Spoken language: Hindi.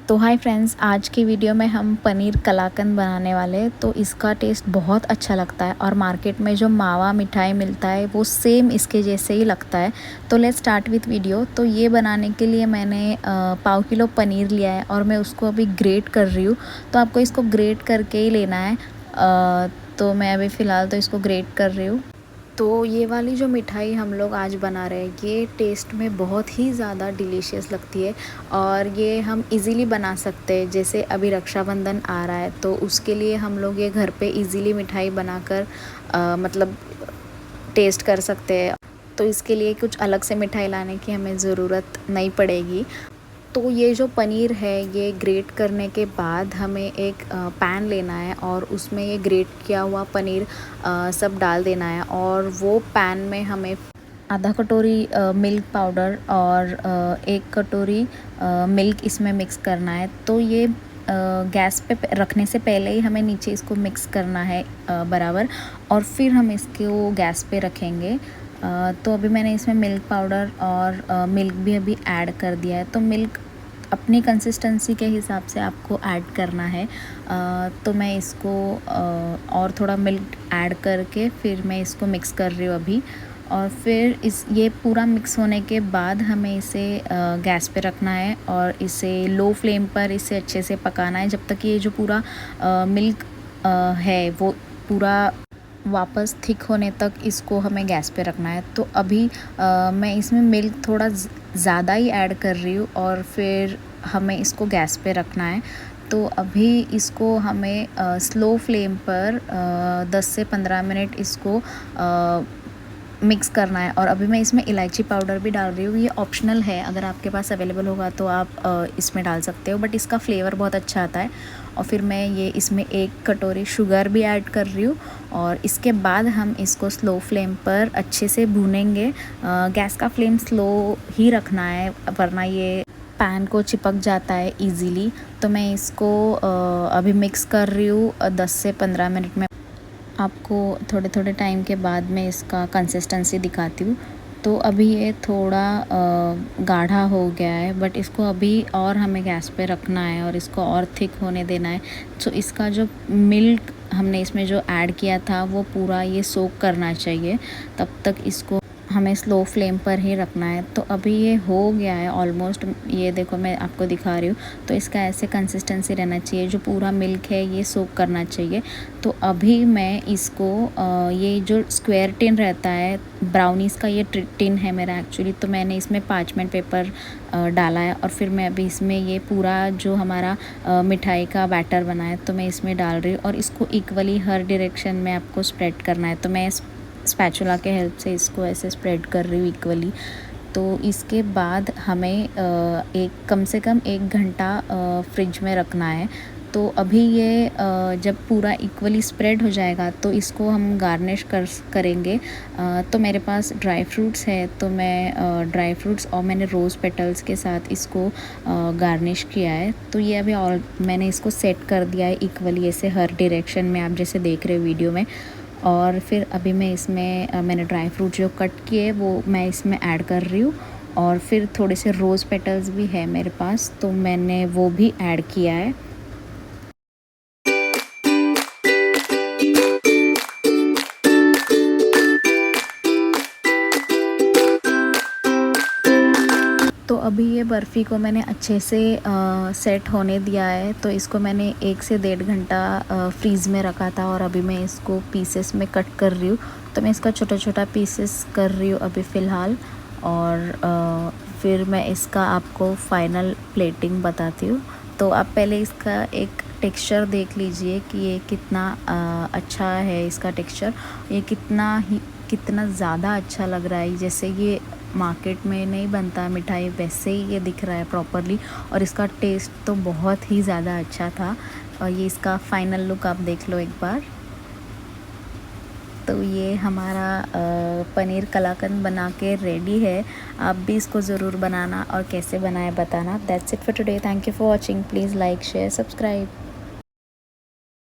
तो हाय फ्रेंड्स, आज की वीडियो में हम पनीर कलाकंद बनाने वाले हैं। तो इसका टेस्ट बहुत अच्छा लगता है और मार्केट में जो मावा मिठाई मिलता है वो सेम इसके जैसे ही लगता है। तो लेट्स स्टार्ट विथ वीडियो। तो ये बनाने के लिए मैंने पाव किलो पनीर लिया है और मैं उसको अभी ग्रेट कर रही हूँ। तो आपको इसको ग्रेट करके ही लेना है। तो मैं अभी फ़िलहाल तो इसको ग्रेट कर रही हूँ। तो ये वाली जो मिठाई हम लोग आज बना रहे हैं ये टेस्ट में बहुत ही ज़्यादा डिलीशियस लगती है और ये हम इजीली बना सकते हैं। जैसे अभी रक्षाबंधन आ रहा है तो उसके लिए हम लोग ये घर पे इजीली मिठाई बनाकर मतलब टेस्ट कर सकते हैं। तो इसके लिए कुछ अलग से मिठाई लाने की हमें ज़रूरत नहीं पड़ेगी। तो ये जो पनीर है ये ग्रेट करने के बाद हमें एक पैन लेना है और उसमें ये ग्रेट किया हुआ पनीर सब डाल देना है। और वो पैन में हमें आधा कटोरी मिल्क पाउडर और 1 कटोरी मिल्क इसमें मिक्स करना है। तो ये गैस पे रखने से पहले ही हमें नीचे इसको मिक्स करना है बराबर, और फिर हम इसको गैस पे रखेंगे। तो अभी मैंने इसमें मिल्क पाउडर और मिल्क भी अभी ऐड कर दिया है। तो मिल्क अपनी कंसिस्टेंसी के हिसाब से आपको ऐड करना है। तो मैं इसको और थोड़ा मिल्क ऐड करके फिर मैं इसको मिक्स कर रही हूँ अभी। और फिर ये पूरा मिक्स होने के बाद हमें इसे गैस पे रखना है और इसे लो फ्लेम पर इसे अच्छे से पकाना है जब तक ये जो पूरा मिल्क है वो पूरा वापस थिक होने तक इसको हमें गैस पे रखना है। तो अभी मैं इसमें मिल्क थोड़ा ज़्यादा ही ऐड कर रही हूँ और फिर हमें इसको गैस पे रखना है। तो अभी इसको हमें स्लो फ्लेम पर 10 से 15 मिनट इसको मिक्स करना है। और अभी मैं इसमें इलायची पाउडर भी डाल रही हूँ। ये ऑप्शनल है, अगर आपके पास अवेलेबल होगा तो आप इसमें डाल सकते हो, बट इसका फ्लेवर बहुत अच्छा आता है। और फिर मैं ये इसमें 1 कटोरी शुगर भी ऐड कर रही हूँ और इसके बाद हम इसको स्लो फ्लेम पर अच्छे से भूनेंगे। गैस का फ्लेम स्लो ही रखना है वरना ये पैन को चिपक जाता है इजीली। तो मैं इसको अभी मिक्स कर रही हूँ 10 से 15 मिनट में। आपको थोड़े थोड़े टाइम के बाद में इसका कंसिस्टेंसी दिखाती हूँ। तो अभी ये थोड़ा गाढ़ा हो गया है, बट इसको अभी और हमें गैस पे रखना है और इसको और थिक होने देना है। तो इसका जो मिल्क हमने इसमें जो ऐड किया था वो पूरा ये सोक करना चाहिए, तब तक इसको हमें स्लो फ्लेम पर ही रखना है। तो अभी ये हो गया है ऑलमोस्ट, ये देखो मैं आपको दिखा रही हूँ। तो इसका ऐसे कंसिस्टेंसी रहना चाहिए, जो पूरा मिल्क है ये सोक करना चाहिए। तो अभी मैं इसको ये जो स्क्वायर टिन रहता है ब्राउनीज़ का, ये टिन है मेरा एक्चुअली। तो मैंने इसमें पार्चमेंट पेपर डाला है और फिर मैं अभी इसमें ये पूरा जो हमारा मिठाई का बैटर बना है तो मैं इसमें डाल रही हूँ और इसको इक्वली हर डायरेक्शन में आपको स्प्रेड करना है। तो मैं स्पैचुला के हेल्प से इसको ऐसे स्प्रेड कर रही हूँ इक्वली। तो इसके बाद हमें कम से कम 1 घंटा फ्रिज में रखना है। तो अभी ये जब पूरा इक्वली स्प्रेड हो जाएगा तो इसको हम गार्निश करेंगे। तो मेरे पास ड्राई फ्रूट्स है, तो मैं ड्राई फ्रूट्स और मैंने रोज़ पेटल्स के साथ इसको गार्निश किया है। तो ये अभी और मैंने इसको सेट कर दिया है इक्वली ऐसे हर डायरेक्शन में, आप जैसे देख रहे हो वीडियो में। और फिर अभी मैं इसमें मैंने ड्राई फ्रूट जो कट किए वो मैं इसमें ऐड कर रही हूँ। और फिर थोड़े से रोज़ पेटल्स भी है मेरे पास, तो मैंने वो भी ऐड किया है। तो अभी ये बर्फ़ी को मैंने अच्छे से सेट होने दिया है। तो इसको मैंने 1 से 1.5 घंटा फ्रीज़ में रखा था और अभी मैं इसको पीसेस में कट कर रही हूँ। तो मैं इसका छोटा छोटा पीसेस कर रही हूँ अभी फ़िलहाल। और फिर मैं इसका आपको फ़ाइनल प्लेटिंग बताती हूँ। तो आप पहले इसका एक टेक्सचर देख लीजिए कि ये कितना अच्छा है इसका टेक्सचर। ये कितना ज़्यादा अच्छा लग रहा है, जैसे ये मार्केट में नहीं बनता मिठाई वैसे ही ये दिख रहा है प्रॉपरली। और इसका टेस्ट तो बहुत ही ज़्यादा अच्छा था। और ये इसका फाइनल लुक आप देख लो एक बार। तो ये हमारा पनीर कलाकंद बना के रेडी है। आप भी इसको ज़रूर बनाना और कैसे बनाए बताना। That's it for today. Thank you for watching. Please like share subscribe.